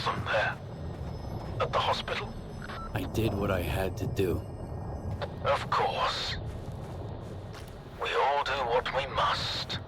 wasn't there? At the hospital? I did what I had to do. Of course. We all do what we must.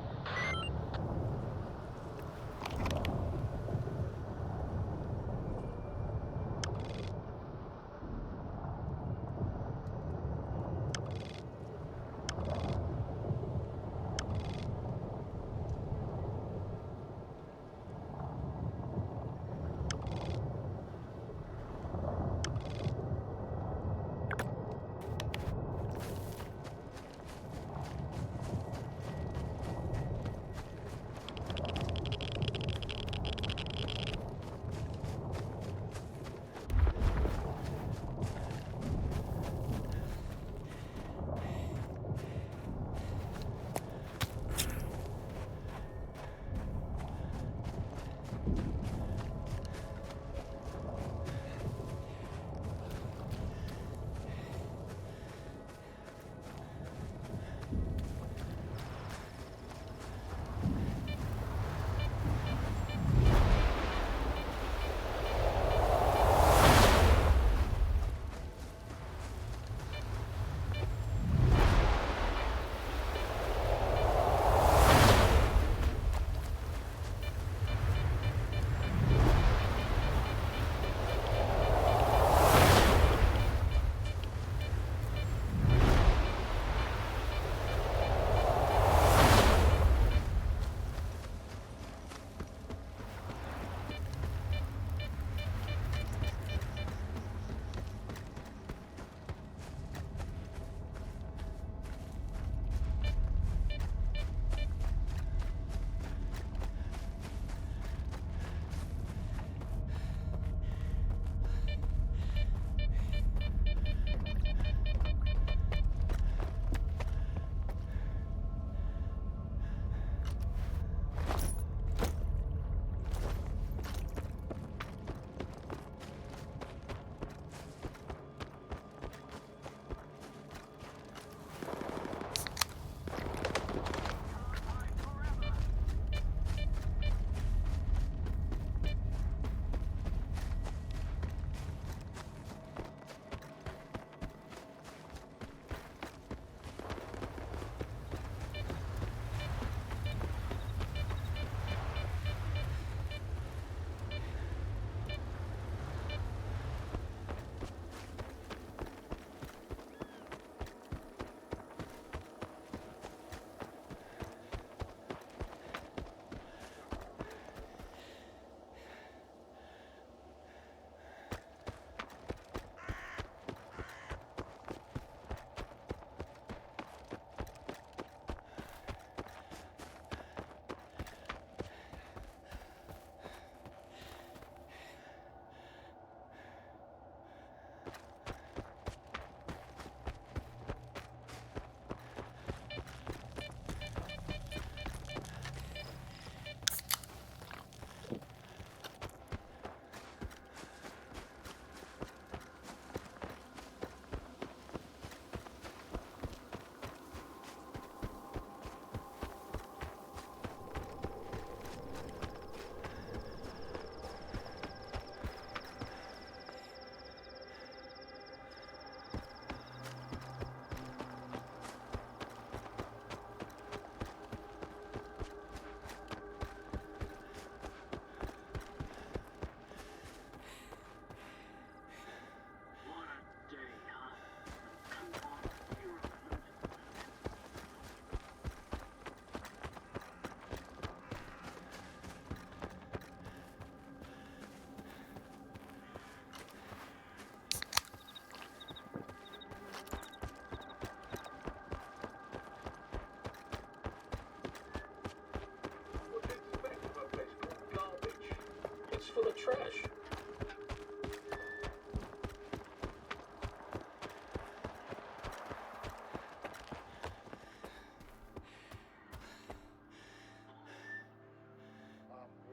Full of trash.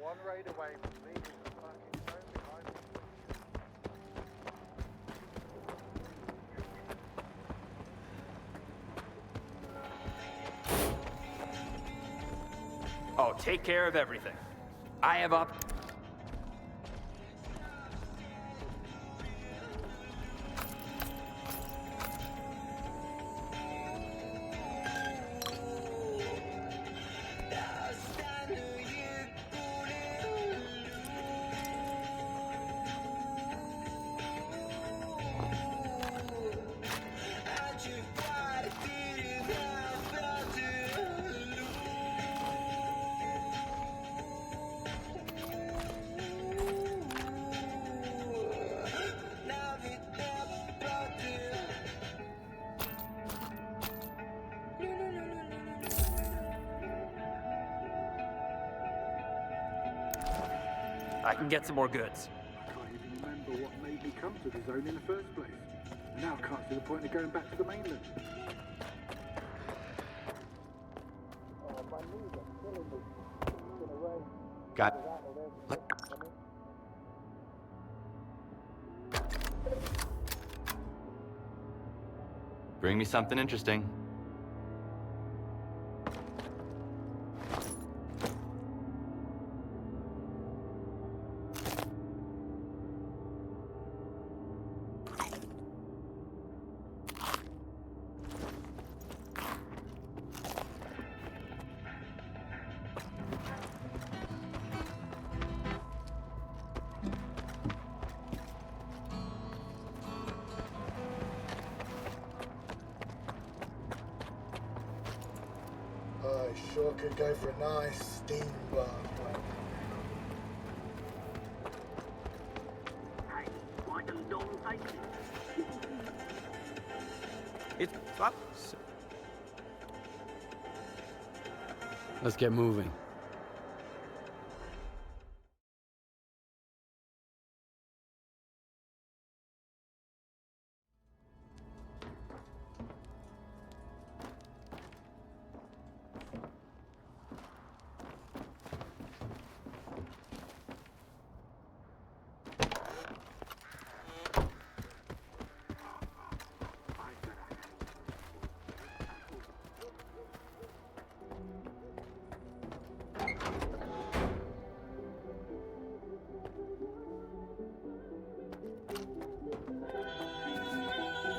One raid away from leaving the fucking zone behind me. Oh, take care of everything. I have up. I can get some more goods. I can't even remember what made me come to the zone in the first place. And now I can't see the point of going back to the mainland. Got. Bring me something interesting. I sure could go for a nice steam bath. It's up. Let's get moving.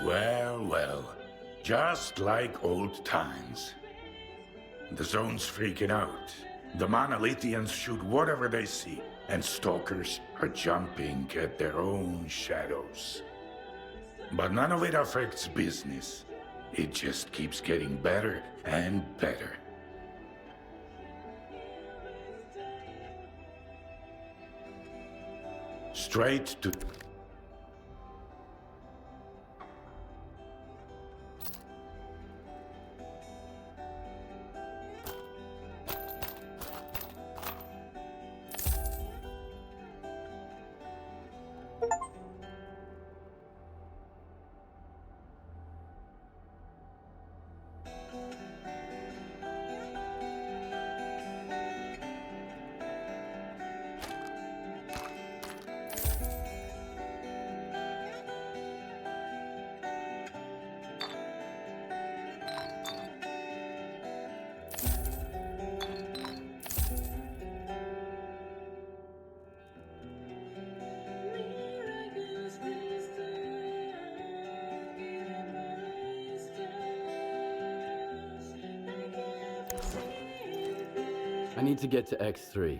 Well, well, just like old times. The zone's freaking out. The monolithians shoot whatever they see, and stalkers are jumping at their own shadows. But none of it affects business. It just keeps getting better and better. Straight to... I need to get to X3.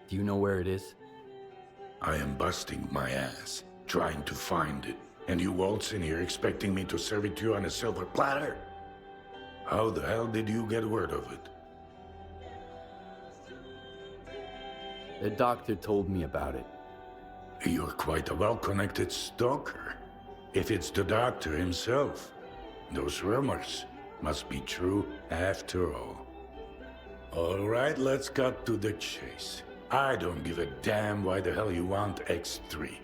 Do you know where it is? I am busting my ass, trying to find it. And you waltz in here expecting me to serve it to you on a silver platter? How the hell did you get word of it? The doctor told me about it. You're quite a well-connected stalker. If it's the doctor himself, those rumors must be true after all. All right, let's cut to the chase. I don't give a damn why the hell you want X3.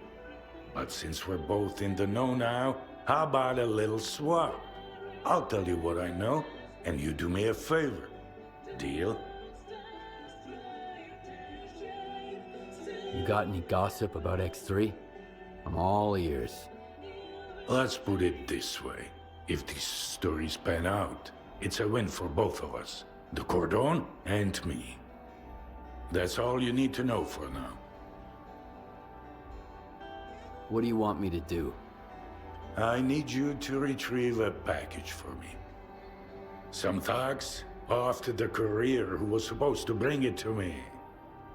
But since we're both in the know now, how about a little swap? I'll tell you what I know, and you do me a favor. Deal? You got any gossip about X3? I'm all ears. Let's put it this way. If these stories pan out, it's a win for both of us. The Cordon and me. That's all you need to know for now. What do you want me to do? I need you to retrieve a package for me. Some thugs off to the courier who was supposed to bring it to me.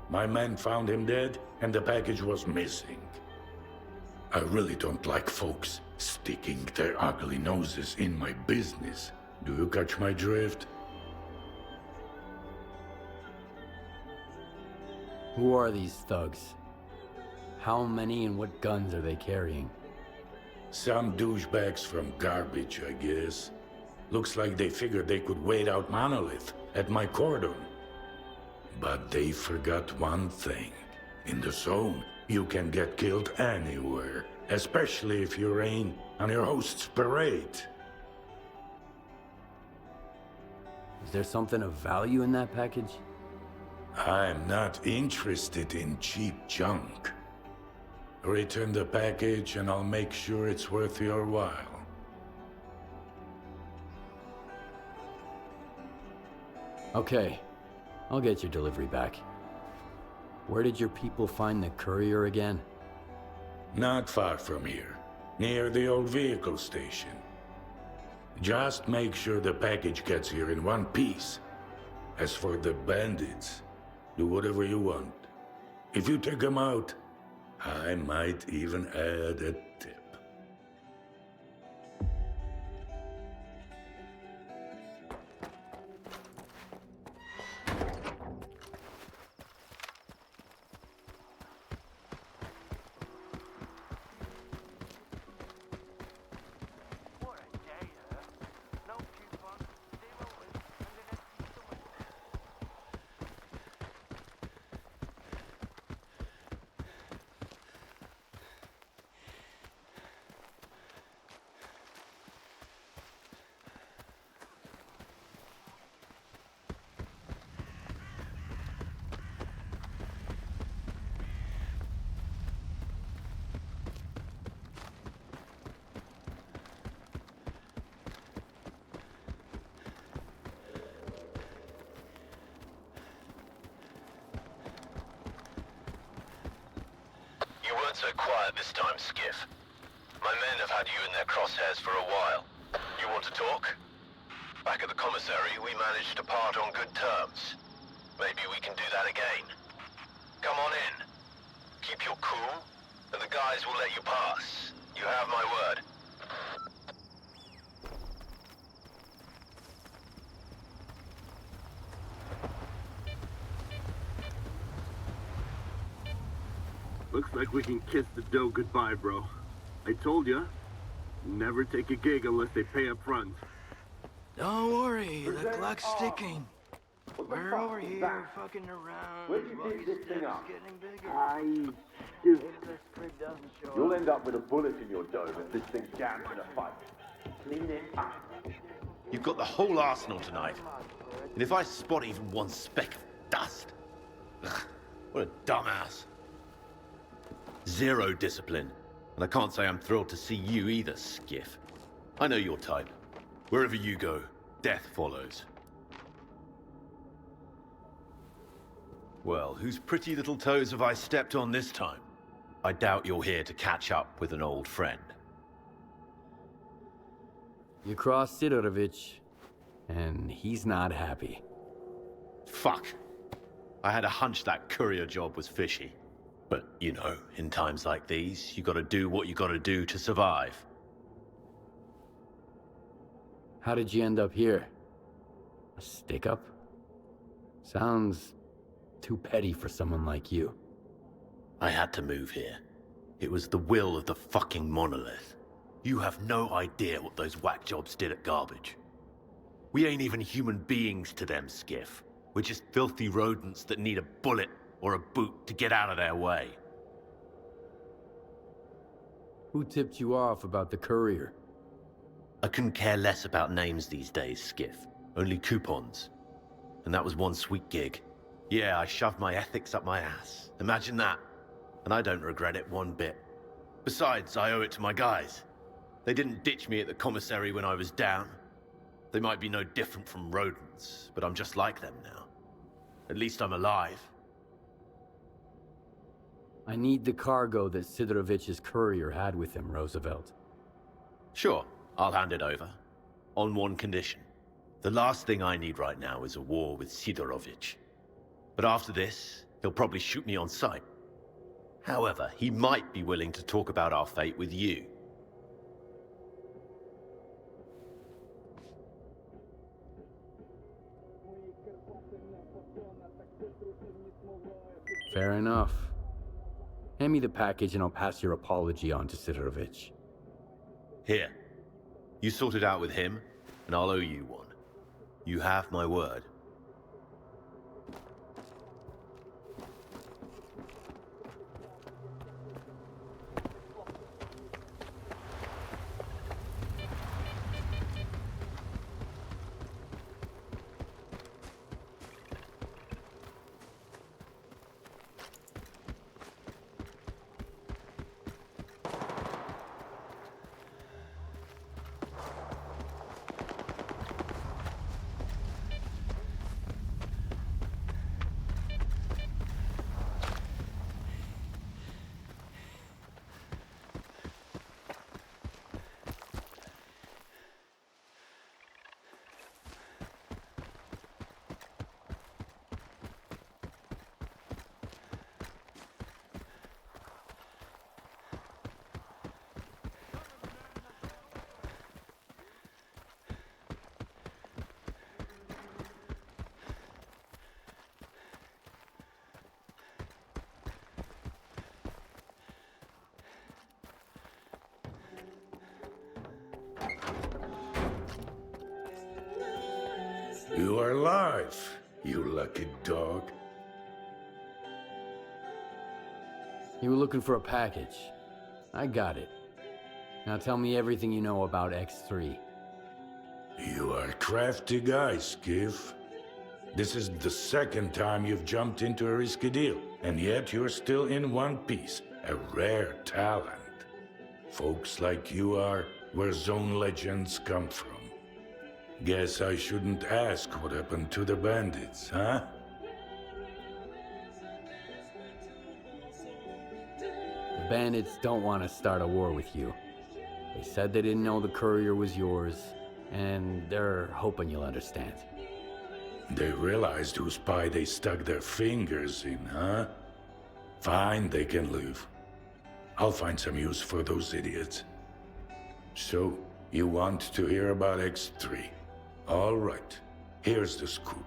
My men found him dead, and the package was missing. I really don't like folks sticking their ugly noses in my business. Do you catch my drift? Who are these thugs? How many and what guns are they carrying? Some douchebags from garbage, I guess. Looks like they figured they could wait out Monolith at my cordon. But they forgot one thing. In the zone, you can get killed anywhere, especially if you rain on your host's parade. Is there something of value in that package? I'm not interested in cheap junk. Return the package and I'll make sure it's worth your while. Okay, I'll get your delivery back. Where did your people find the courier again? Not far from here, near the old vehicle station. Just make sure the package gets here in one piece. As for the bandits, do whatever you want. If you take them out, I might even add a tip. You weren't so quiet this time, Skiff. My men have had you in their crosshairs for a while. You want to talk? Back at the commissary, we managed to part on good terms. Maybe we can do that again. Come on in. Keep your cool, and the guys will let you pass. You have my word. Looks like we can kiss the dough goodbye, bro. I told ya, never take a gig unless they pay up front. Don't worry, the clock's ticking. We're over here fucking around. Where do you think this thing up? Getting bigger. You'll end up with a bullet in your dome if this thing jams in a fight. Clean it up. You've got the whole arsenal tonight. And if I spot even one speck of dust... Ugh, what a dumbass. Zero discipline. And I can't say I'm thrilled to see you either, Skiff. I know your type. Wherever you go, death follows. Well, whose pretty little toes have I stepped on this time? I doubt you're here to catch up with an old friend. You crossed Sidorovich, and he's not happy. Fuck. I had a hunch that courier job was fishy. But, you know, in times like these, you gotta do what you gotta do to survive. How did you end up here? A stick-up? Sounds too petty for someone like you. I had to move here. It was the will of the fucking monolith. You have no idea what those whack jobs did at Garbage. We ain't even human beings to them, Skiff. We're just filthy rodents that need a bullet or a boot to get out of their way. Who tipped you off about the courier? I couldn't care less about names these days, Skiff. Only coupons. And that was one sweet gig. Yeah, I shoved my ethics up my ass. Imagine that. And I don't regret it one bit. Besides, I owe it to my guys. They didn't ditch me at the commissary when I was down. They might be no different from rodents, but I'm just like them now. At least I'm alive. I need the cargo that Sidorovich's courier had with him, Roosevelt. Sure, I'll hand it over. On one condition. The last thing I need right now is a war with Sidorovich. But after this, he'll probably shoot me on sight. However, he might be willing to talk about our fate with you. Fair enough. Hand me the package and I'll pass your apology on to Sidorovich. Here. You sort it out with him, and I'll owe you one. You have my word. You are alive, you lucky dog. You were looking for a package. I got it. Now tell me everything you know about X3. You are a crafty guy, Skiff. This is the second time you've jumped into a risky deal, and yet you're still in one piece. A rare talent. Folks like you are where zone legends come from. Guess I shouldn't ask what happened to the bandits, huh? The bandits don't want to start a war with you. They said they didn't know the courier was yours, and they're hoping you'll understand. They realized whose pie they stuck their fingers in, huh? Fine, they can leave. I'll find some use for those idiots. So, you want to hear about X3? All right, here's the scoop.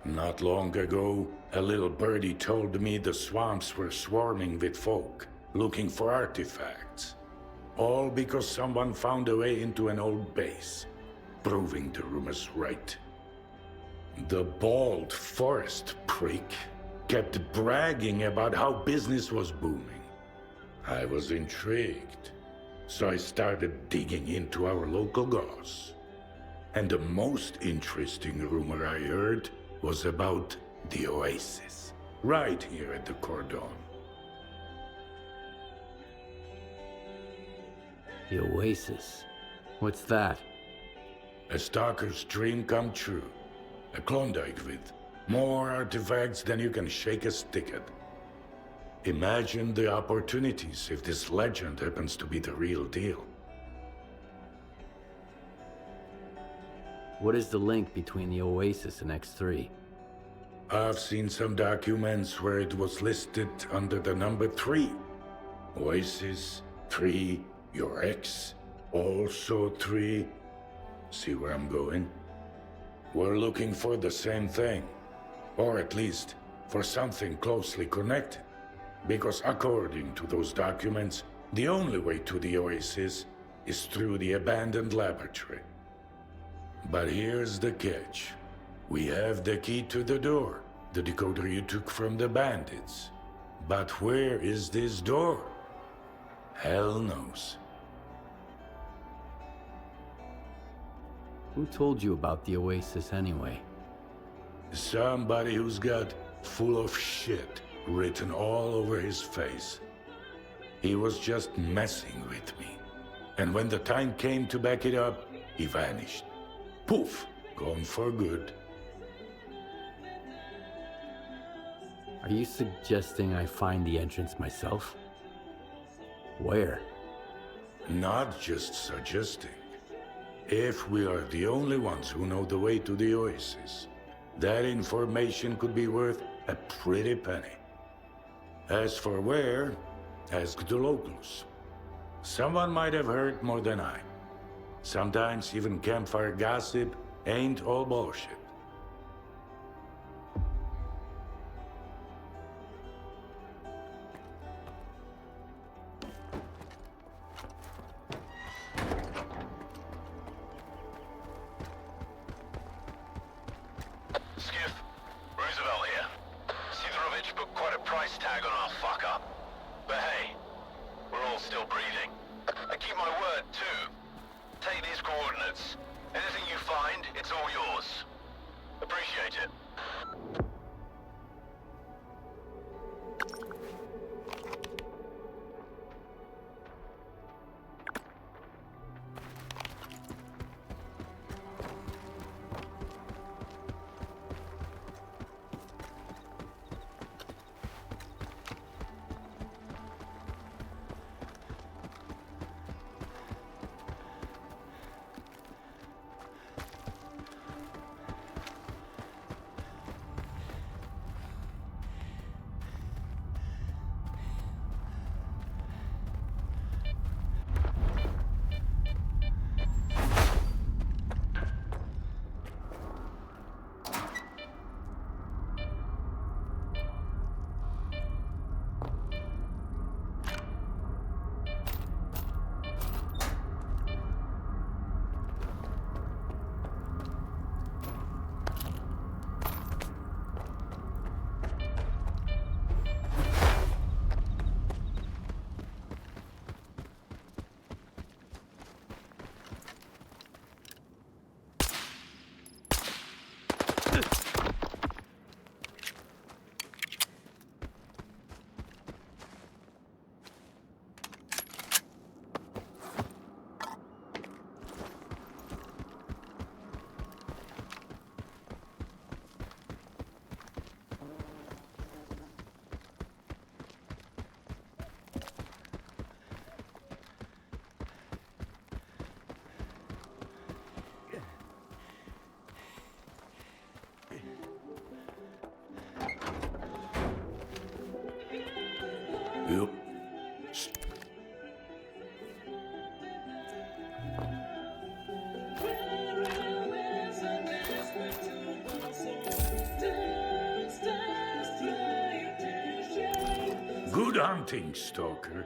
Not long ago, a little birdie told me the swamps were swarming with folk, looking for artifacts. All because someone found a way into an old base, proving the rumors right. The bald forest prick kept bragging about how business was booming. I was intrigued, so I started digging into our local goss. And the most interesting rumor I heard was about the Oasis, right here at the Cordon. The Oasis? What's that? A stalker's dream come true. A Klondike with more artifacts than you can shake a stick at. Imagine the opportunities if this legend happens to be the real deal. What is the link between the Oasis and X3? I've seen some documents where it was listed under the number 3. Oasis, 3, your ex, also 3. See where I'm going? We're looking for the same thing. Or at least, for something closely connected. Because according to those documents, the only way to the Oasis is through the abandoned laboratory. But here's the catch. We have the key to the door, the decoder you took from the bandits. But where is this door? Hell knows. Who told you about the Oasis anyway? Somebody who's got full of shit written all over his face. He was just messing with me. And when the time came to back it up, he vanished. Poof, gone for good. Are you suggesting I find the entrance myself? Where? Not just suggesting. If we are the only ones who know the way to the Oasis, that information could be worth a pretty penny. As for where, ask the locals. Someone might have heard more than I. Sometimes even campfire gossip ain't all bullshit. Skiff, Roosevelt here. Sidorovich put quite a price tag on our fuck-up. But hey, we're all still breathing. I keep my word, too. Take these coordinates. Anything you find, it's all yours. Appreciate it. Good hunting, Stalker.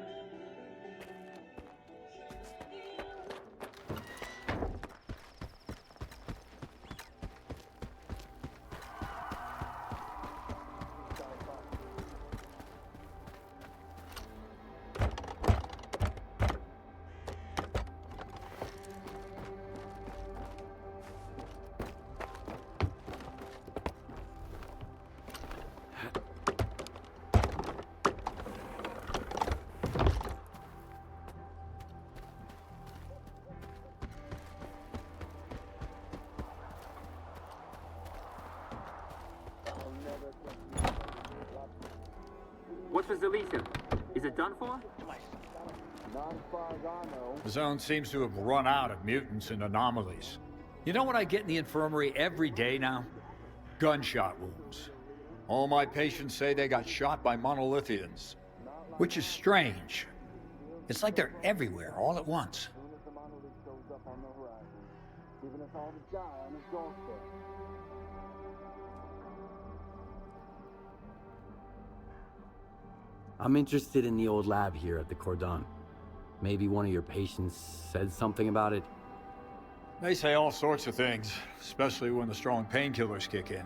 What's with Alicia? Is it done for? Not as far as I know. The zone seems to have run out of mutants and anomalies. You know what I get in the infirmary every day now? Gunshot wounds. All my patients say they got shot by monolithians, which is strange. It's like they're everywhere all at once. As soon as the monolith shows up on the horizon, giving us all to die on his doorstep. I'm interested in the old lab here at the Cordon. Maybe one of your patients said something about it? They say all sorts of things, especially when the strong painkillers kick in.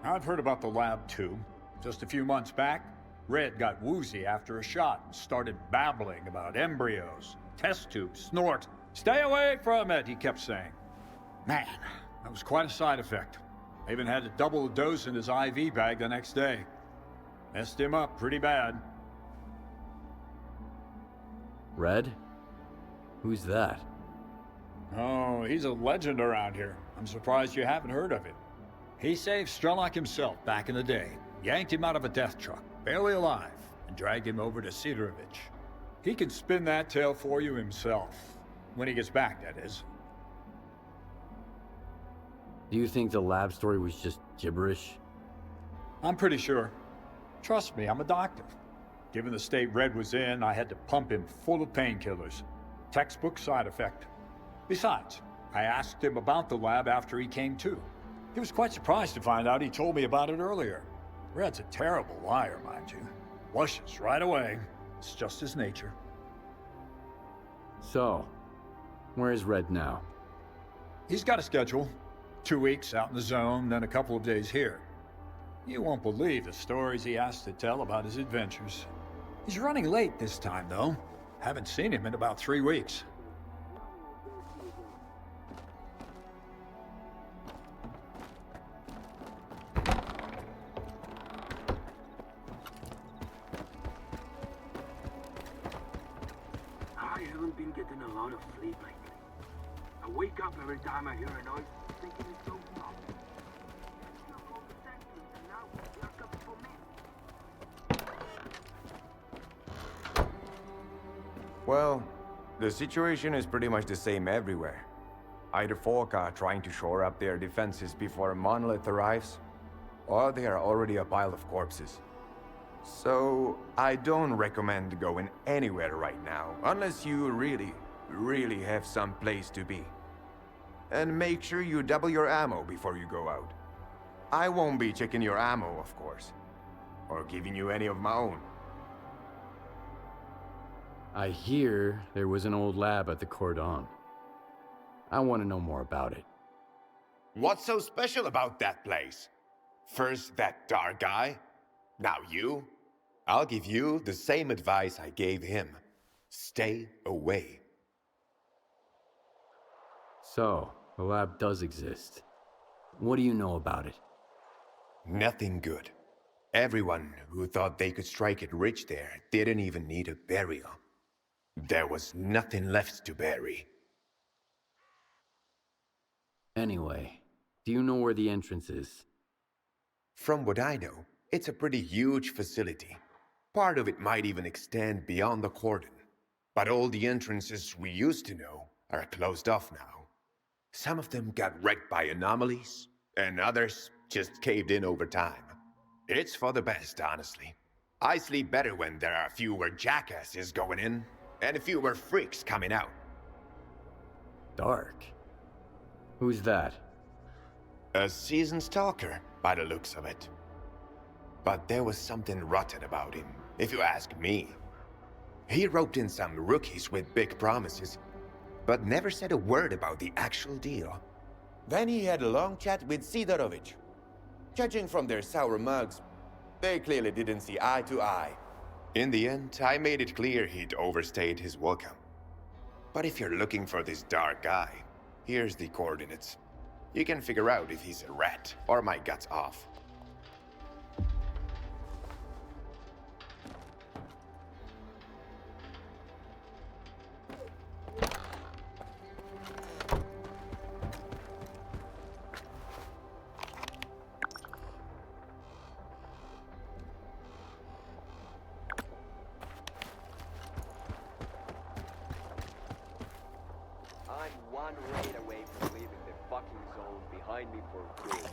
I've heard about the lab too. Just a few months back, Red got woozy after a shot and started babbling about embryos, test tubes, snort. Stay away from it, he kept saying. Man, that was quite a side effect. I even had to double the dose in his IV bag the next day. Messed him up pretty bad. Red? Who's that? Oh, he's a legend around here. I'm surprised you haven't heard of him. He saved S.T.A.L.K.E.R himself back in the day, yanked him out of a death truck, barely alive, and dragged him over to Cedarovich. He can spin that tale for you himself. When he gets back, that is. Do you think the lab story was just gibberish? I'm pretty sure. Trust me, I'm a doctor. Given the state Red was in, I had to pump him full of painkillers. Textbook side effect. Besides, I asked him about the lab after he came to. He was quite surprised to find out he told me about it earlier. Red's a terrible liar, mind you. Blushes right away. It's just his nature. So, where's Red now? He's got a schedule. 2 weeks out in the zone, then a couple of days here. You won't believe the stories he has to tell about his adventures. He's running late this time, though. Haven't seen him in about 3 weeks. I haven't been getting a lot of sleep lately. I wake up every time I hear a noise, thinking it's so wrong. Well, the situation is pretty much the same everywhere. Either folk are trying to shore up their defenses before a monolith arrives, or they are already a pile of corpses. So, I don't recommend going anywhere right now, unless you really have some place to be. And make sure you double your ammo before you go out. I won't be checking your ammo, of course, or giving you any of my own. I hear there was an old lab at the Cordon. I want to know more about it. What's so special about that place? First that dark guy, now you. I'll give you the same advice I gave him. Stay away. So, the lab does exist. What do you know about it? Nothing good. Everyone who thought they could strike it rich there didn't even need a burial. There was nothing left to bury. Anyway, do you know where the entrance is? From what I know, it's a pretty huge facility. Part of it might even extend beyond the cordon. But all the entrances we used to know are closed off now. Some of them got wrecked by anomalies, and others just caved in over time. It's for the best, honestly. I sleep better when there are fewer jackasses going in, and fewer freaks coming out. Dark? Who's that? A seasoned stalker, by the looks of it. But there was something rotten about him. if you ask me. He roped in some rookies with big promises, but never said a word about the actual deal. Then he had a long chat with Sidorovich. Judging from their sour mugs, they clearly didn't see eye to eye. In the end, I made it clear he'd overstayed his welcome. But if you're looking for this dark guy, here's the coordinates. You can figure out if he's a rat or my guts off. I'm one raid away from leaving the fucking zone behind me for good.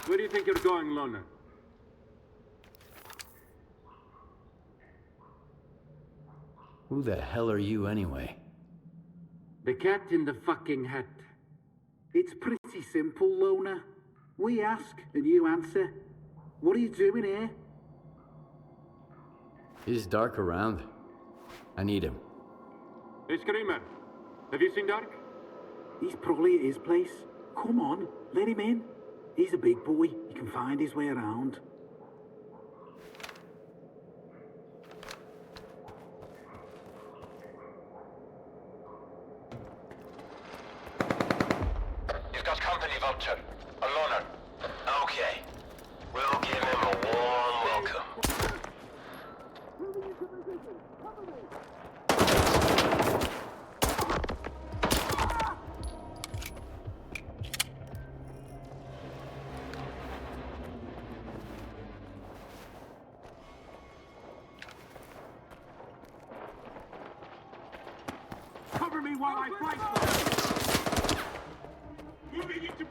Where do you think you're going, Loner? Who the hell are you anyway? The cat in the fucking hat. It's pretty simple, Loner. We ask and you answer. What are you doing here? Is Dark around? I need him. Hey, Screamer. Have you seen Dark? He's probably at his place. Come on, let him in. He's a big boy. He can find his way around. while I fight for them! Moving into...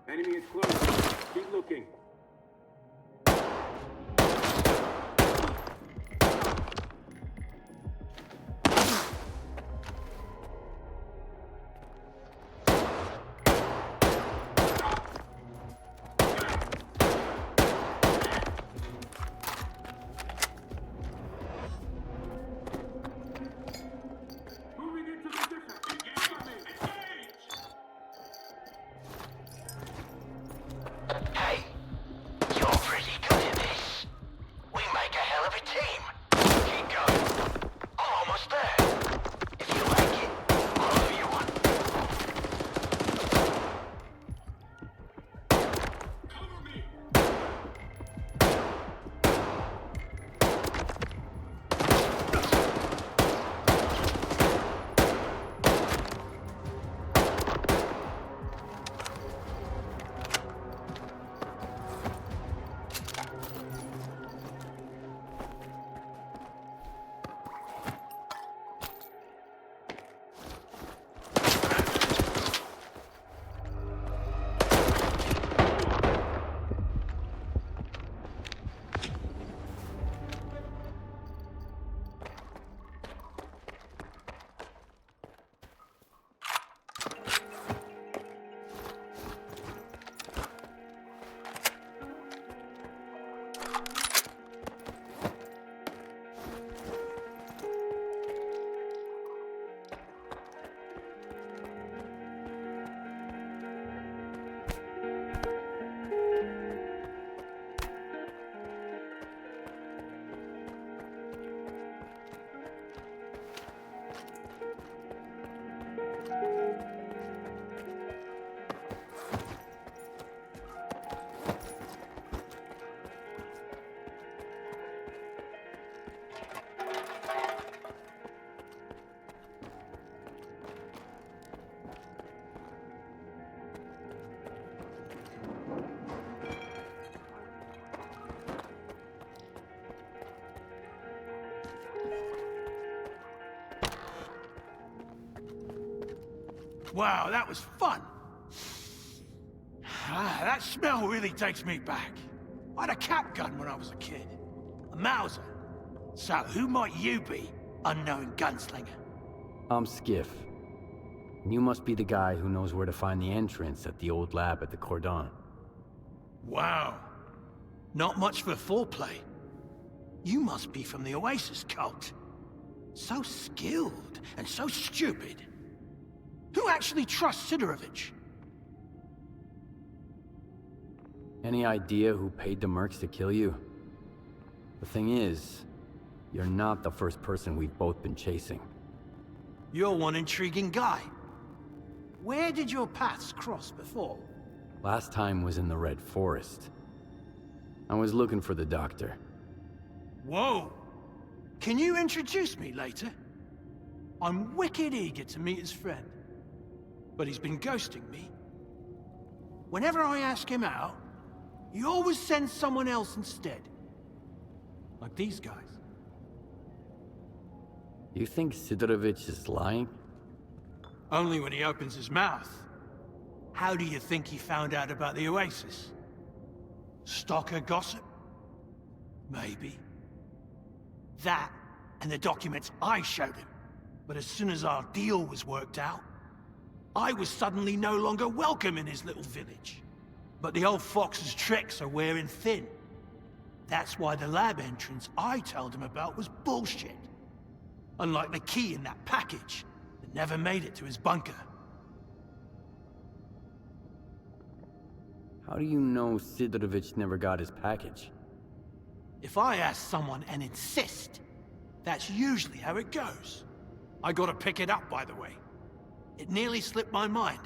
Enemy is close. Keep looking. Moving into position. Hey, you're pretty good at this. We make a hell of a team. Keep going. I'm almost there. If you like it, I'll owe you one. Cover me. Wow, that was fun. That smell really takes me back. I had a cap gun when I was a kid. A Mauser. So who might you be, unknown gunslinger? I'm Skiff. You must be the guy who knows where to find the entrance at the old lab at the Cordon. Wow. Not much for foreplay. You must be from the Oasis cult. So skilled and so stupid. Who actually trusts Sidorovich? Any idea who paid the mercs to kill you? The thing is, you're not the first person we've both been chasing. You're one intriguing guy. Where did your paths cross before? Last time was in the Red Forest. I was looking for the doctor. Whoa! Can you introduce me later? I'm wicked eager to meet his friend. But he's been ghosting me. Whenever I ask him out, he always sends someone else instead. Like these guys. You think Sidorovich is lying? Only when he opens his mouth. How do you think he found out about the Oasis? Stalker gossip? Maybe. That, and the documents I showed him. But as soon as our deal was worked out, I was suddenly no longer welcome in his little village. But the old fox's tricks are wearing thin. That's why the lab entrance I told him about was bullshit. Unlike the key in that package that never made it to his bunker. How do you know Sidorovich never got his package? If I ask someone and insist, That's usually how it goes. I gotta pick it up, by the way. It nearly slipped my mind,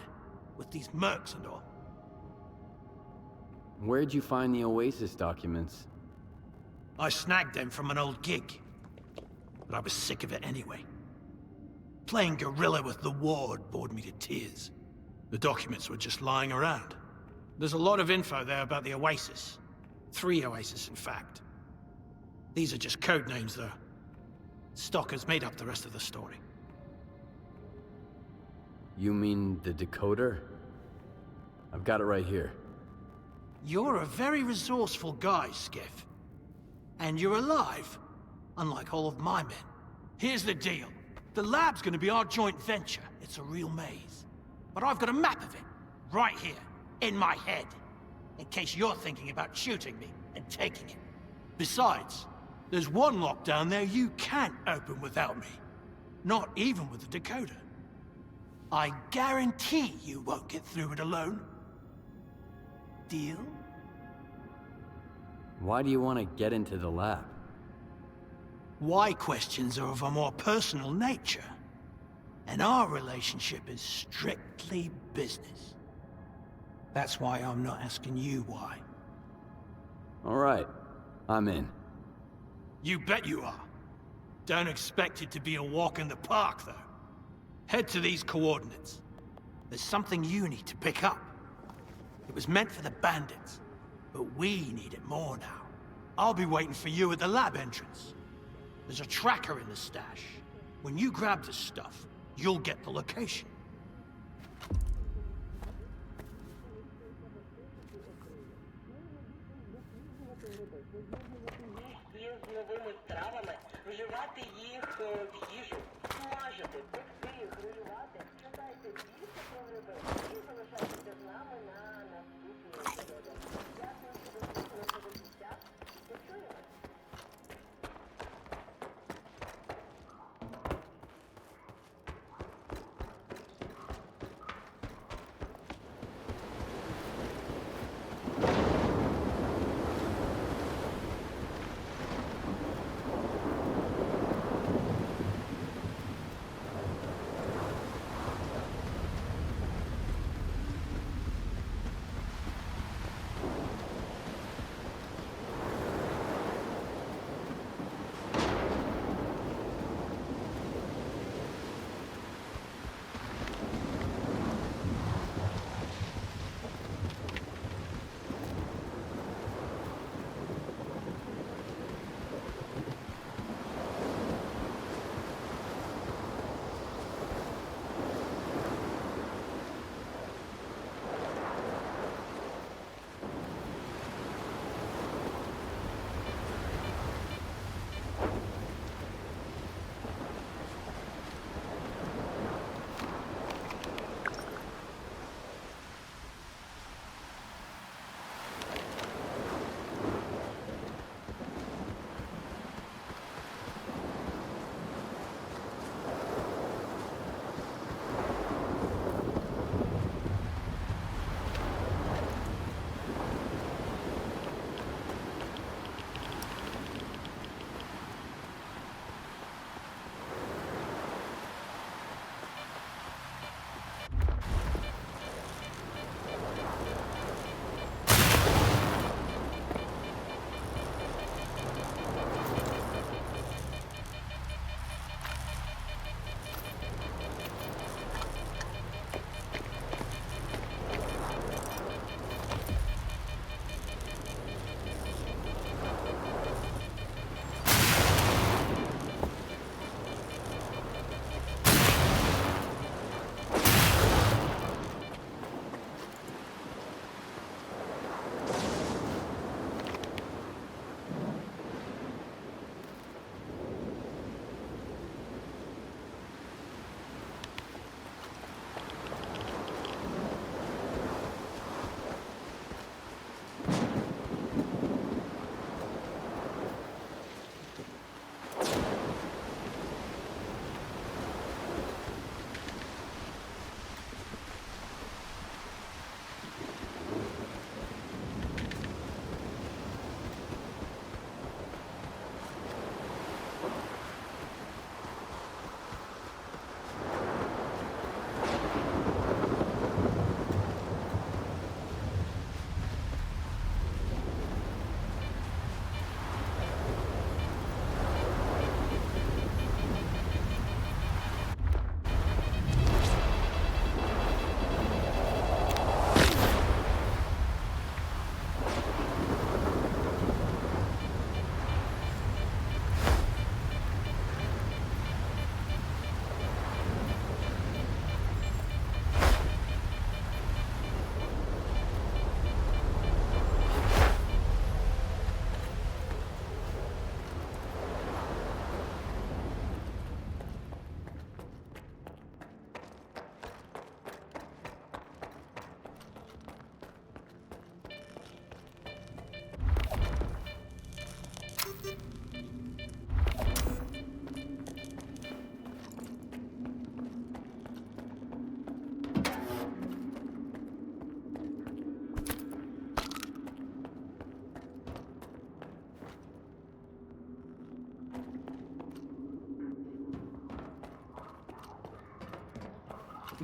with these mercs and all. Where'd you find the Oasis documents? I snagged them from an old gig. But I was sick of it anyway. Playing guerrilla with the ward bored me to tears. The documents were just lying around. There's a lot of info there about the Oasis. 3 Oasis, in fact. These are just code names, though. S.T.A.L.K.E.R's made up the rest of the story. You mean the decoder? I've got it right here. You're a very resourceful guy, Skiff. And you're alive, unlike all of my men. Here's the deal. The lab's gonna be our joint venture. It's a real maze. But I've got a map of it, right here, in my head. In case you're thinking about shooting me and taking it. Besides, there's one lock down there you can't open without me. Not even with the decoder. I guarantee you won't get through it alone. Deal? Why do you want to get into the lab? Why questions are of a more personal nature. And our relationship is strictly business. That's why I'm not asking you why. All right, I'm in. You bet you are. Don't expect it to be a walk in the park, though. Head to these coordinates. There's something you need to pick up. It was meant for the bandits, but we need it more now. I'll be waiting for you at the lab entrance. There's a tracker in the stash. When you grab the stuff, you'll get the location.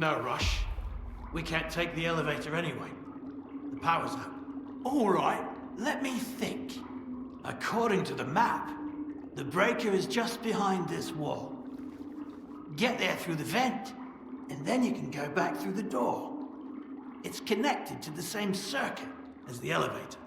no rush. We can't take the elevator anyway. The power's out. All right, let me think. According to the map, the breaker is just behind this wall. Get there through the vent, and then you can go back through the door. It's connected to the same circuit as the elevator.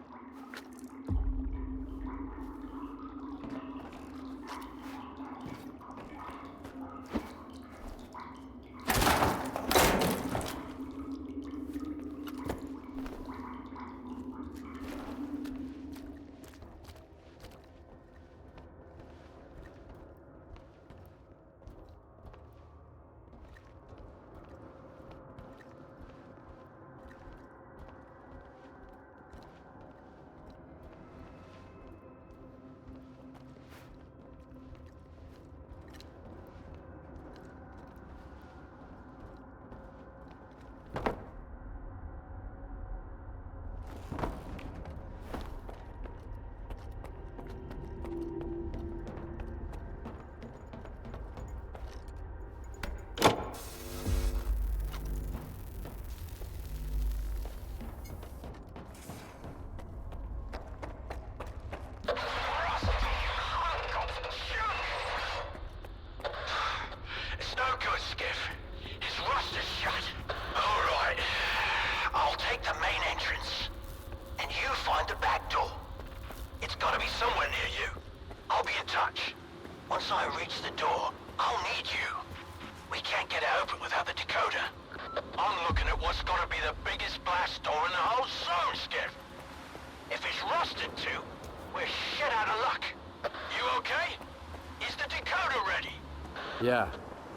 Yeah,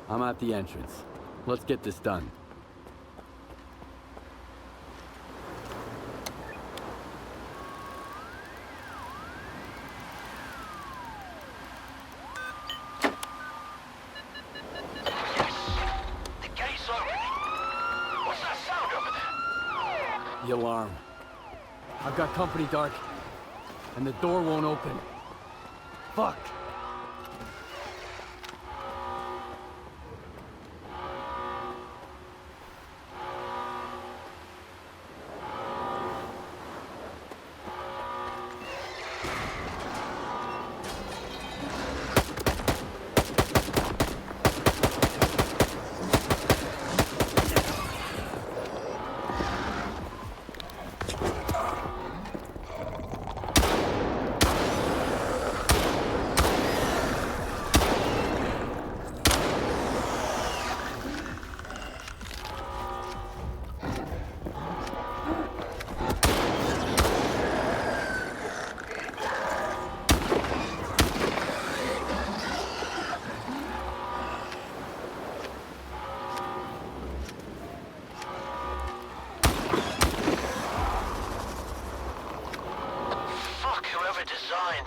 I'm at the entrance. Let's get this done. The alarm. I've got company, Dark. And the door won't open. Fuck.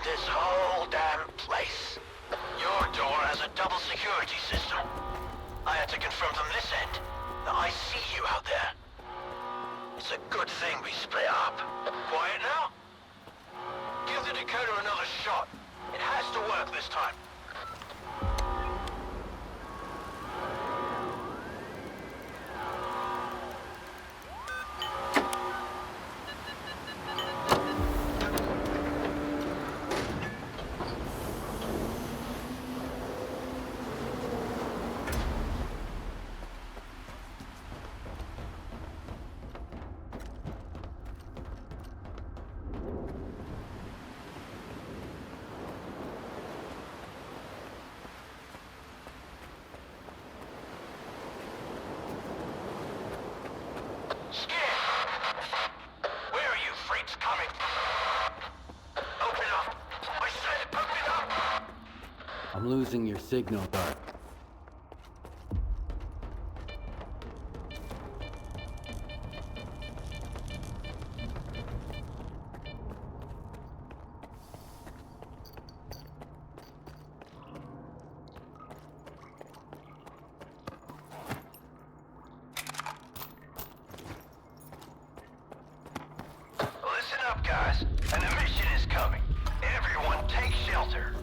This whole damn place. Your door has a double security system. I had to confirm from this end that I see you out there. It's a good thing we split up. Quiet now? Give the decoder another shot. It has to work this time. I'm losing your signal, Dark. Listen up, guys. An emission is coming. Everyone take shelter.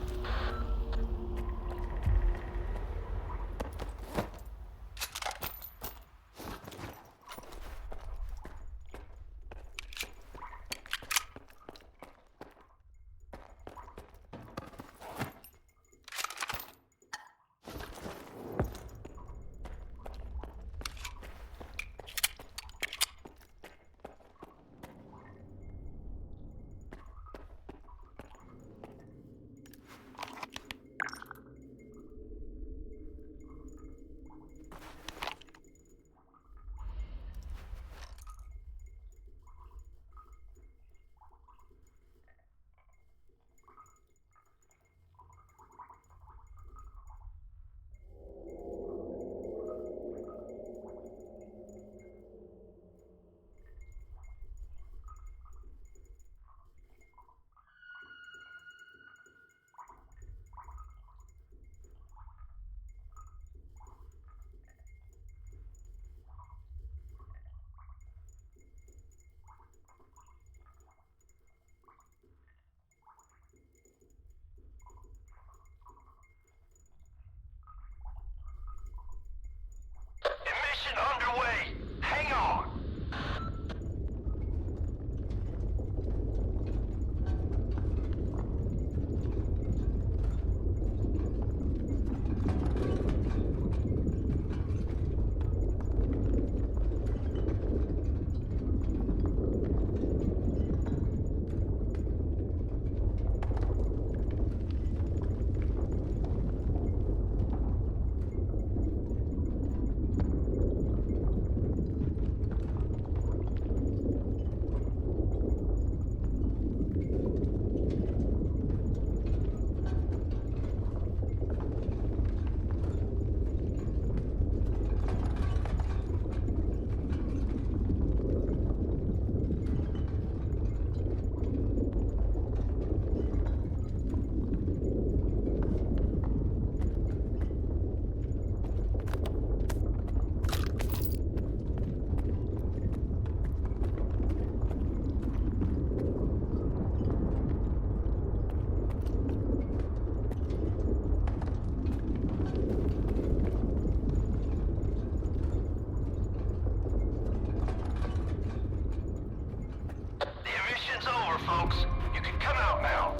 Treatment's over, folks. You can come out now.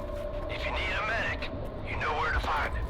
If you need a medic, you know where to find it.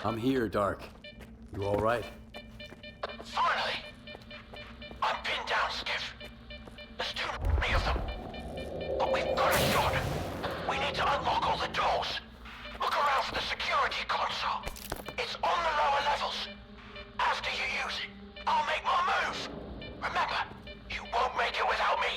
I'm here, Dark. You all right? Finally! I'm pinned down, Skiff. There's too many of them. But we've got a shot. We need to unlock all the doors. Look around for the security console. It's on the lower levels. After you use it, I'll make my move. Remember, you won't make it without me.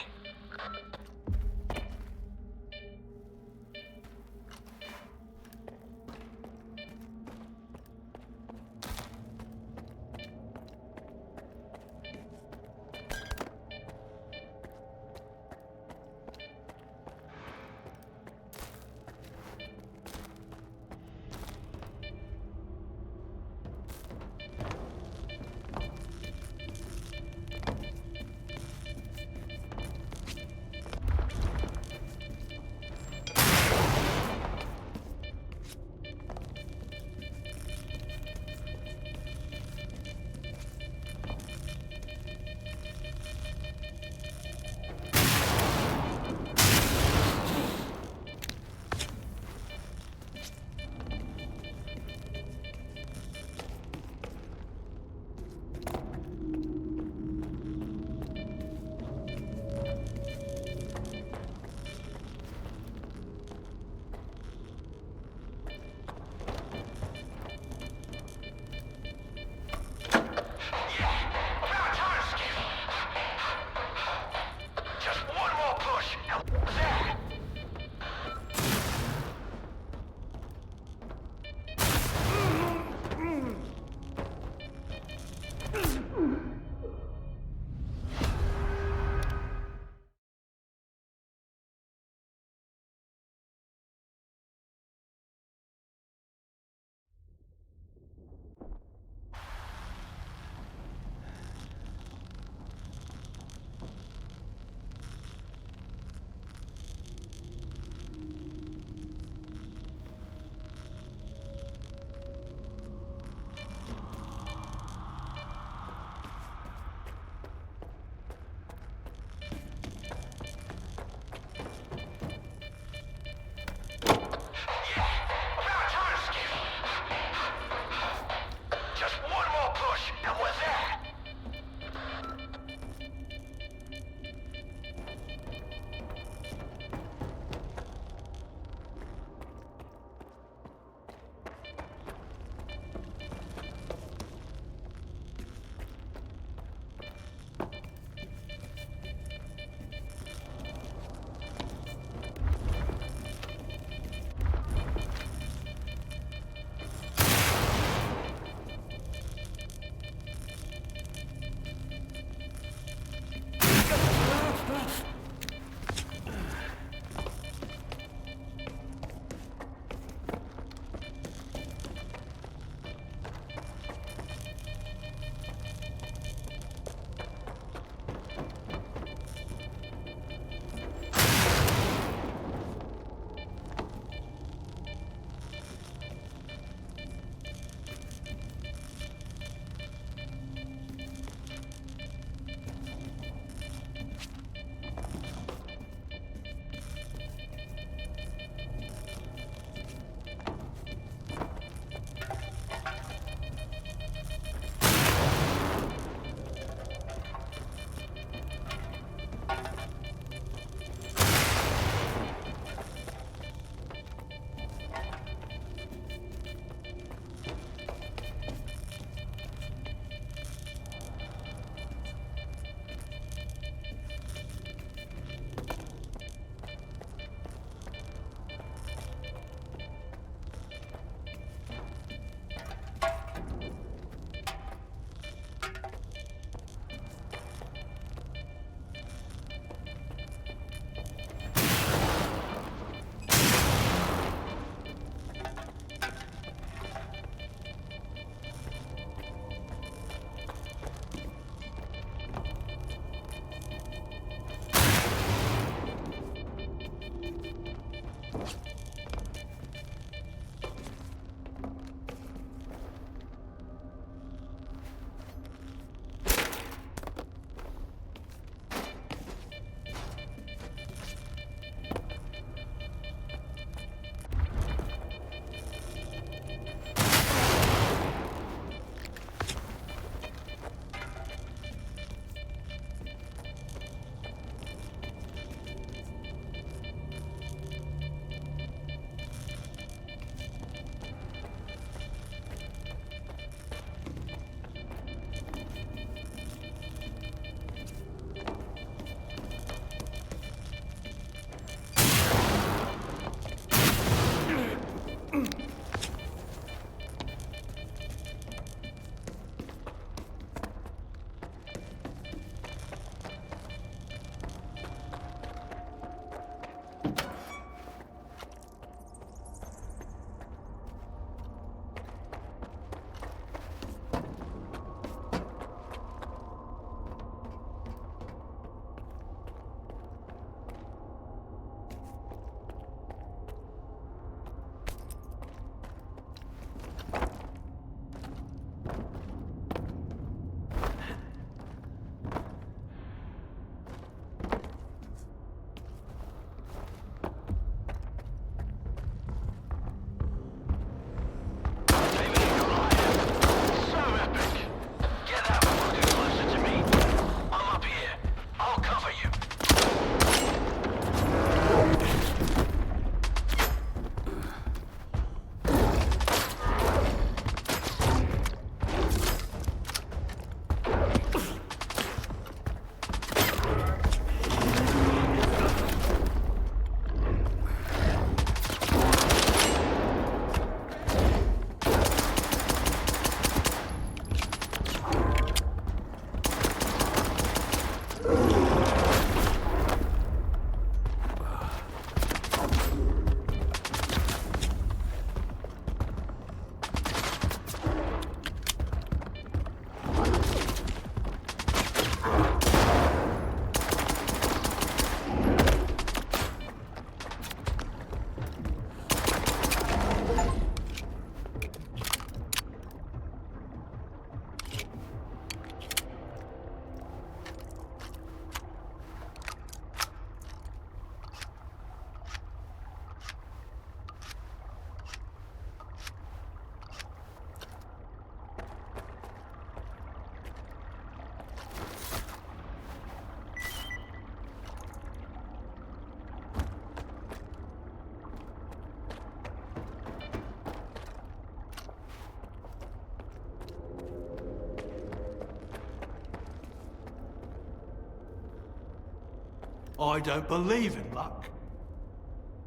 I don't believe in luck.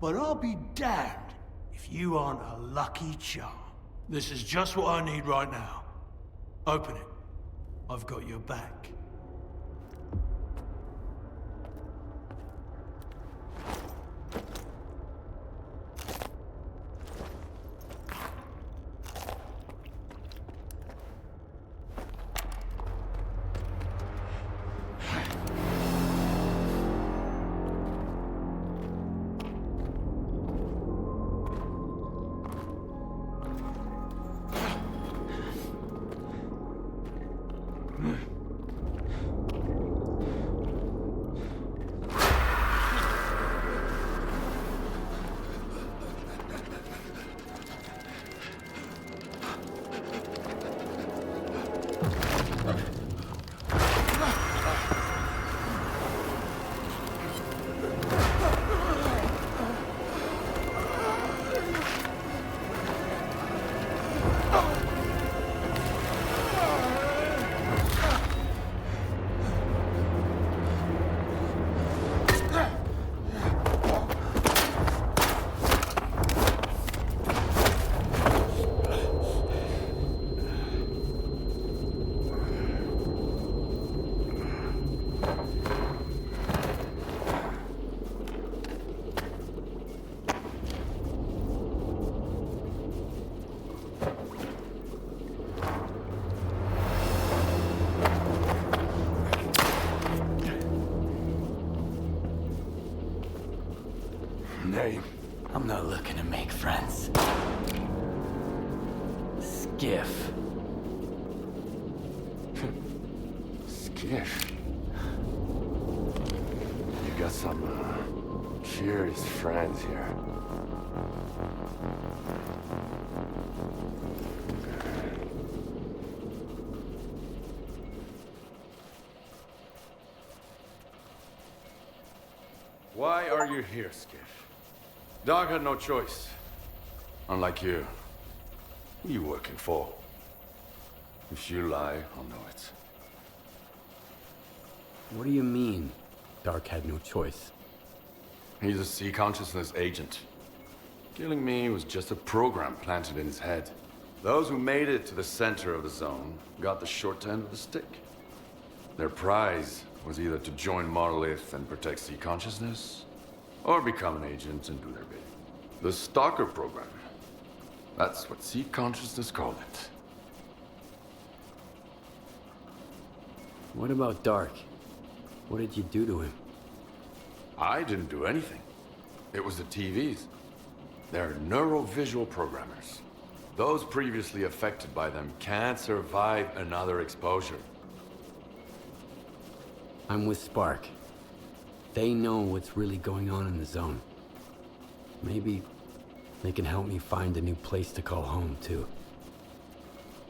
But I'll be damned if you aren't a lucky charm. This is just what I need right now. Open it. I've got your back. Name? I'm not looking to make friends. Skiff. Skiff? You got some, curious friends here. Why are you here, Skiff? Dog had no choice. Unlike you. Who are you working for? If you lie, I'll know it. What do you mean, Dark had no choice? He's a C-consciousness agent. Killing me was just a program planted in his head. Those who made it to the center of the zone got the short end of the stick. Their prize was either to join Monolith and protect C-consciousness, or become an agent and do their bidding. The S.T.A.L.K.E.R program. That's what C-consciousness called it. What about Dark? What did you do to him? I didn't do anything. It was the TVs. They're neurovisual programmers. Those previously affected by them can't survive another exposure. I'm with Spark. They know what's really going on in the zone. Maybe they can help me find a new place to call home, too.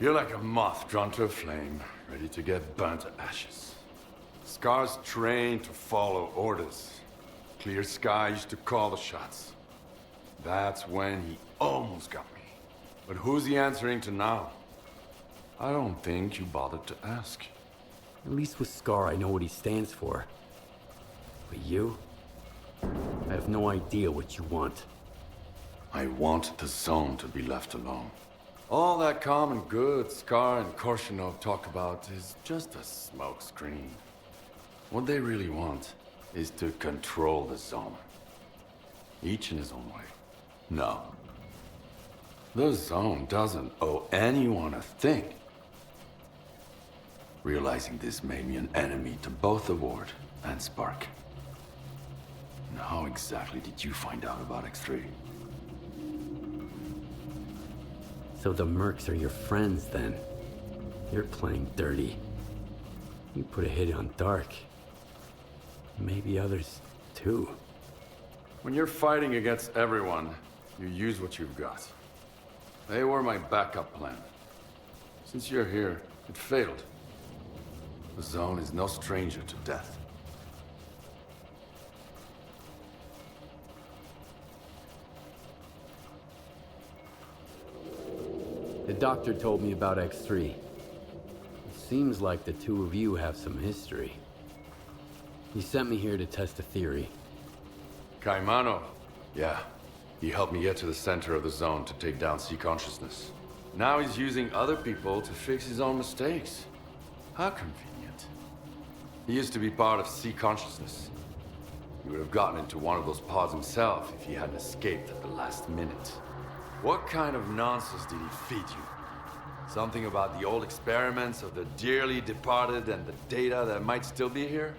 You're like a moth drawn to a flame, ready to get burnt to ashes. Scar's trained to follow orders. Clear Sky used to call the shots. That's when he almost got me. But who's he answering to now? I don't think you bothered to ask. At least with Scar, I know what he stands for. But you? I have no idea what you want. I want the zone to be left alone. All that common good Scar and Korshunov talk about is just a smokescreen. What they really want is to control the zone. Each in his own way. No. The zone doesn't owe anyone a thing. Realizing this made me an enemy to both the Ward and Spark. And how exactly did you find out about X3? So the Mercs are your friends, then? You're playing dirty. You put a hit on Dark. Maybe others, too. When you're fighting against everyone, you use what you've got. They were my backup plan. Since you're here, it failed. The zone is no stranger to death. The doctor told me about X3. It seems like the two of you have some history. He sent me here to test a theory. Maono. Yeah. He helped me get to the center of the zone to take down C-consciousness. Now he's using other people to fix his own mistakes. How convenient. He used to be part of C-consciousness. He would have gotten into one of those pods himself if he hadn't escaped at the last minute. What kind of nonsense did he feed you? Something about the old experiments of the dearly departed and the data that might still be here?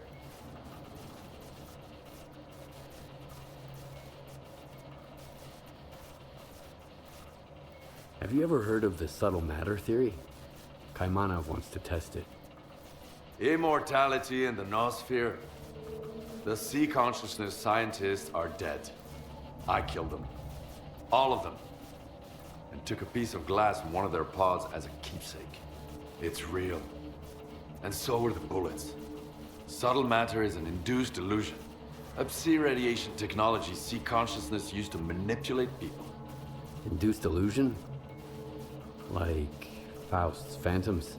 Have you ever heard of the subtle matter theory? Kaimanov wants to test it. Immortality in the noosphere. The C-consciousness scientists are dead. I killed them. All of them. And took a piece of glass from one of their pods as a keepsake. It's real. And so are the bullets. Subtle matter is an induced illusion. A Psi radiation technology C-consciousness used to manipulate people. Induced illusion? Like Faust's phantoms?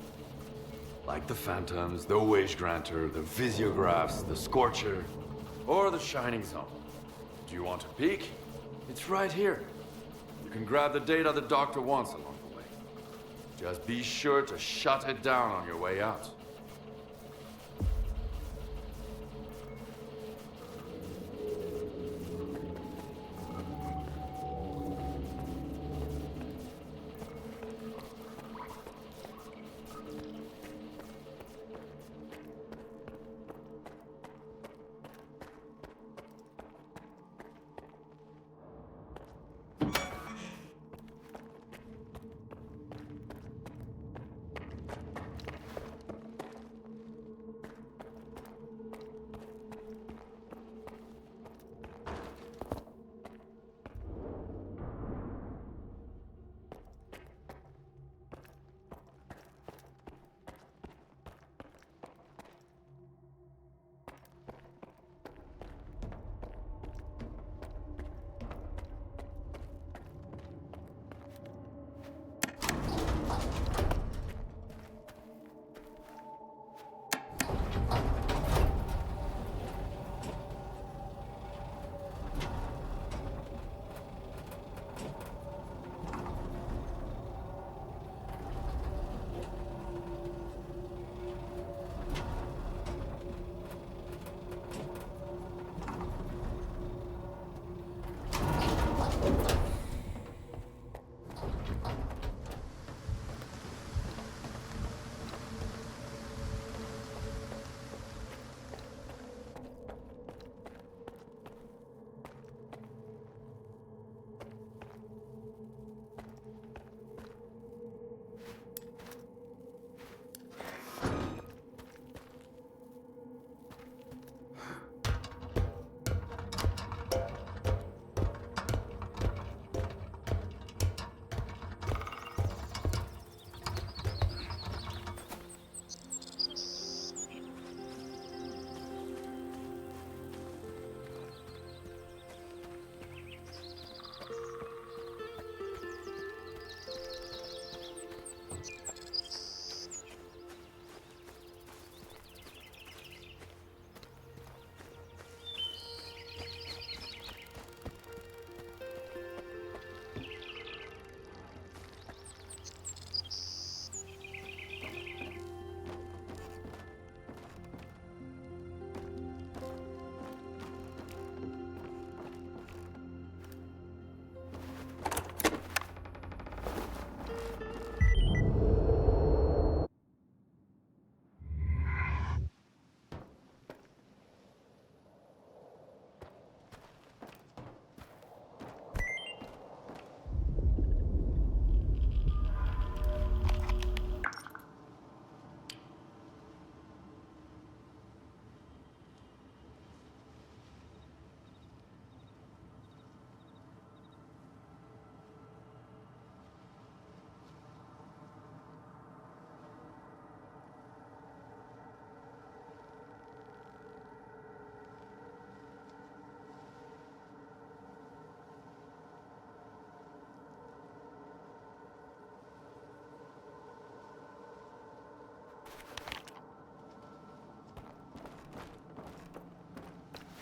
Like the Phantoms, the Wage Granter, the Visiographs, the Scorcher, or the Shining Zone. Do you want a peek? It's right here. You can grab the data the doctor wants along the way. Just be sure to shut it down on your way out.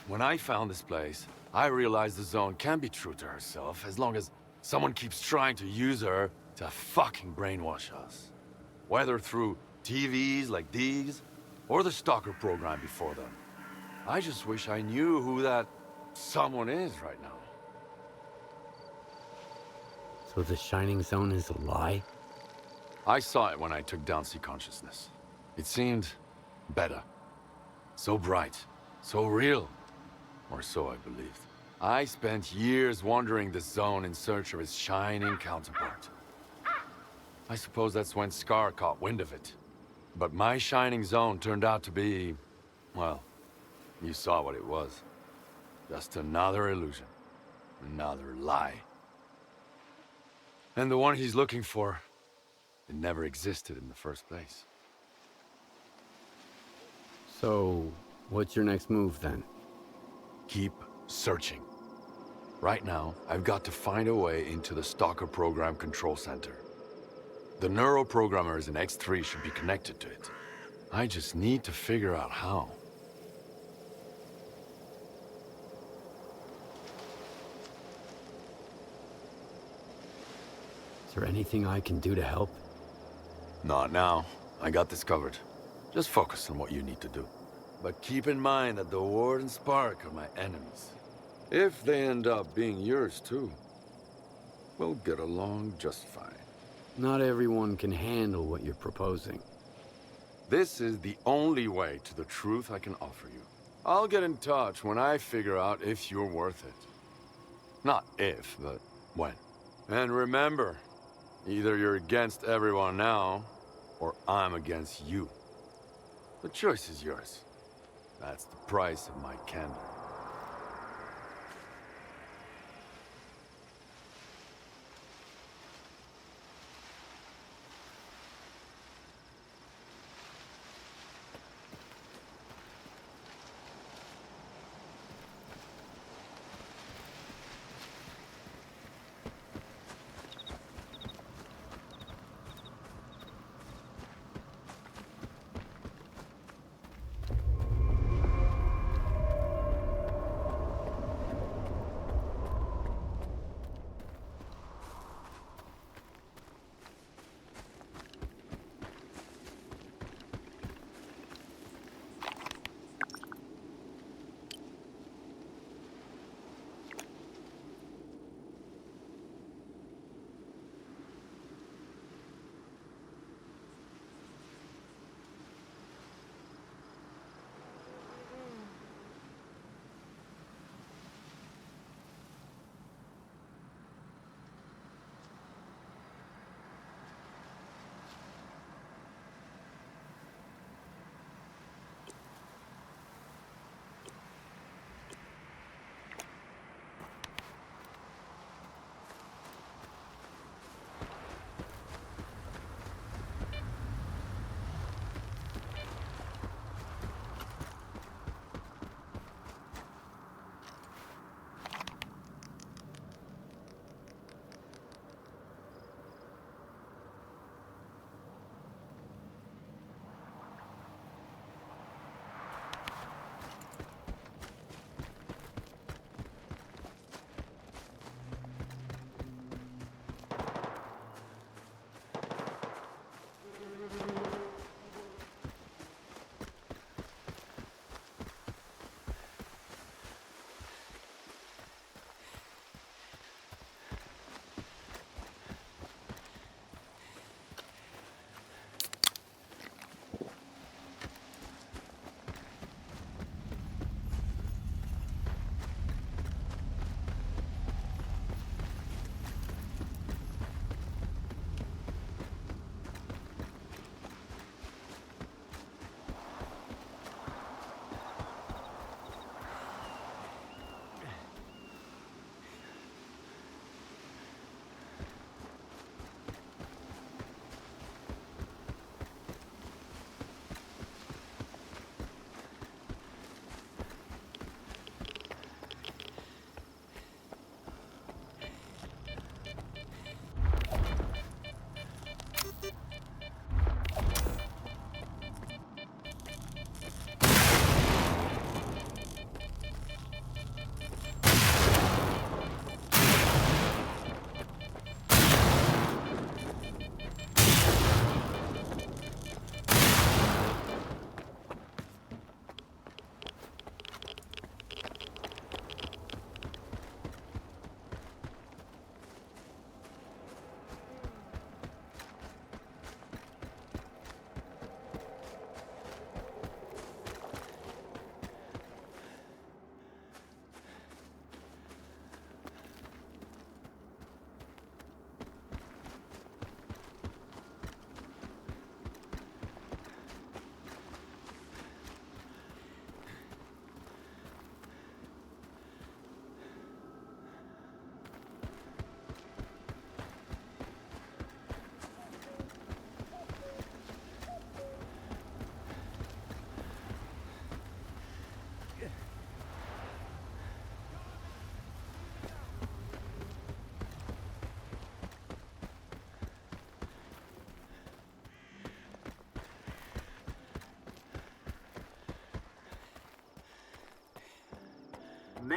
When I found this place, I realized the zone can be true to herself as long as someone keeps trying to use her to fucking brainwash us. Whether through TVs like these, or the S.T.A.L.K.E.R program before them. I just wish I knew who that someone is right now. So the Shining Zone is a lie? I saw it when I took down C Consciousness. It seemed better. So bright, so real. Or so I believed. I spent years wandering the zone in search of its shining counterpart. I suppose that's when S.T.A.L.K.E.R caught wind of it. But my shining zone turned out to be, well, you saw what it was. Just another illusion. Another lie. And the one he's looking for, it never existed in the first place. So, what's your next move then? Keep searching. Right now, I've got to find a way into the S.T.A.L.K.E.R program control center. The neuroprogrammers in X3 should be connected to it. I just need to figure out how. Is there anything I can do to help? Not now. I got this covered. Just focus on what you need to do. But keep in mind that the Ward and Spark are my enemies. If they end up being yours too, we'll get along just fine. Not everyone can handle what you're proposing. This is the only way to the truth I can offer you. I'll get in touch when I figure out if you're worth it. Not if, but when. And remember, either you're against everyone now, or I'm against you. The choice is yours. That's the price of my candor.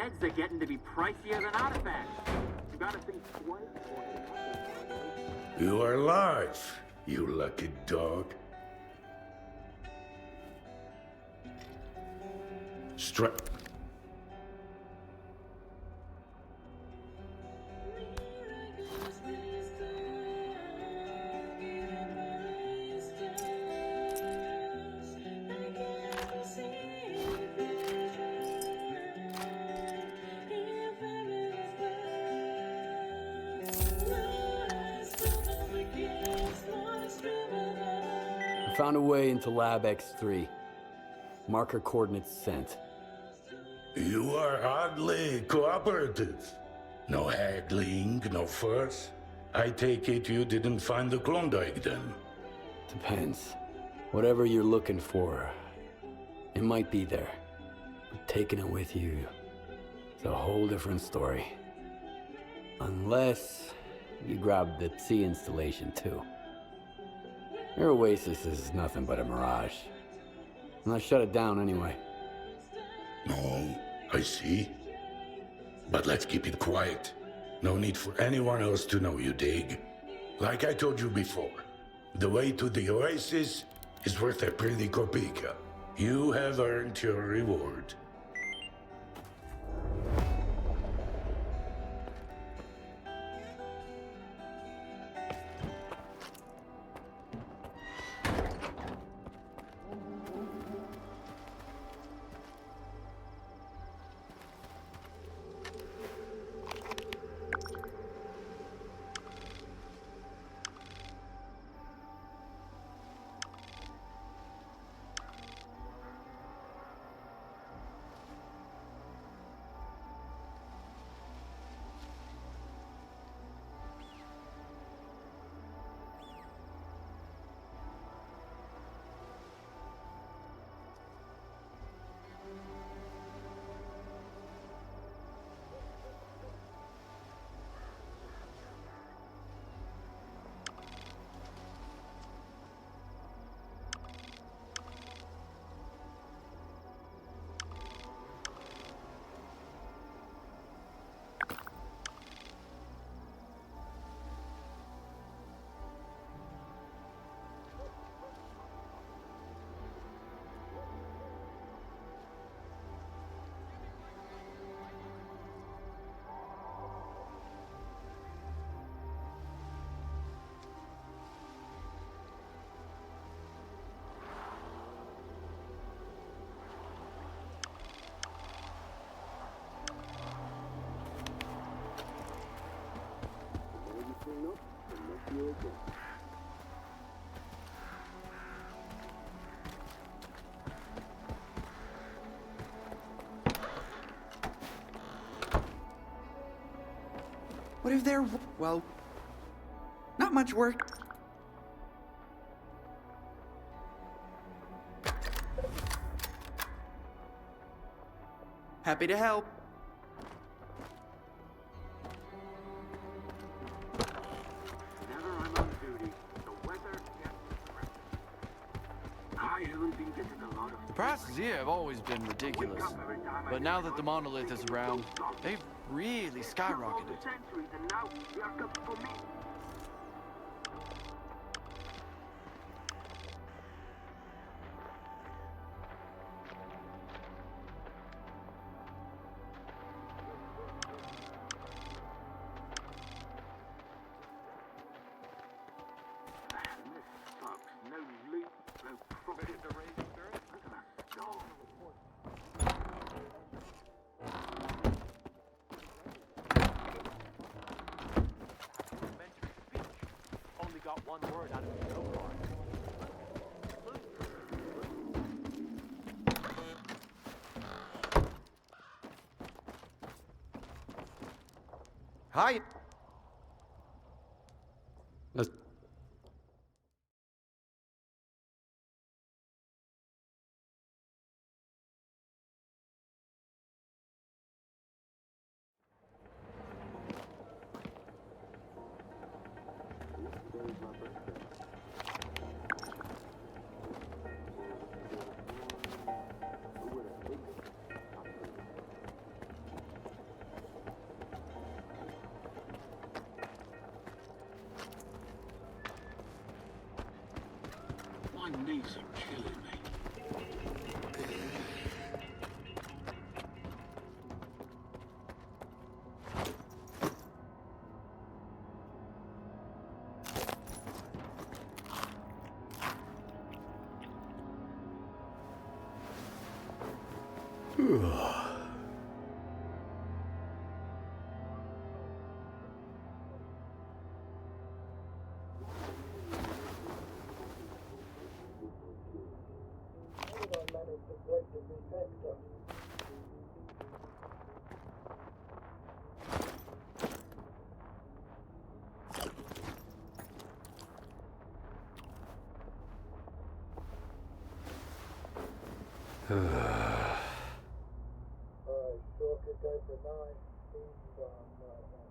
meds are getting to be pricier than artifacts. You gotta think twice. You are alive, you lucky dog. I found a way into Lab X3. Marker coordinates sent. You are oddly cooperative. No haggling, no fuss. I take it you didn't find the Klondike then? Depends. Whatever you're looking for, it might be there. But taking it with you is a whole different story. Unless you grab the C installation too. Your Oasis is nothing but a mirage. And I shut it down anyway. No, I see. But let's keep it quiet. No need for anyone else to know, you dig? Like I told you before, the way to the Oasis is worth a pretty kopeka. You have earned your reward. What if they're, well, not much work? Happy to help. The prices here have always been ridiculous, but now that the monolith is around, they've really skyrocketed. One word out of the no part. Hi. These are killing me. Sure could go for a nice steam bomb right now.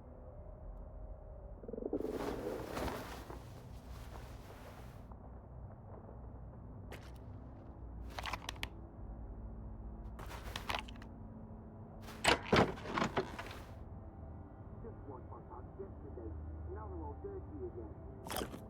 Just watched my pub yesterday. Another old dirty again.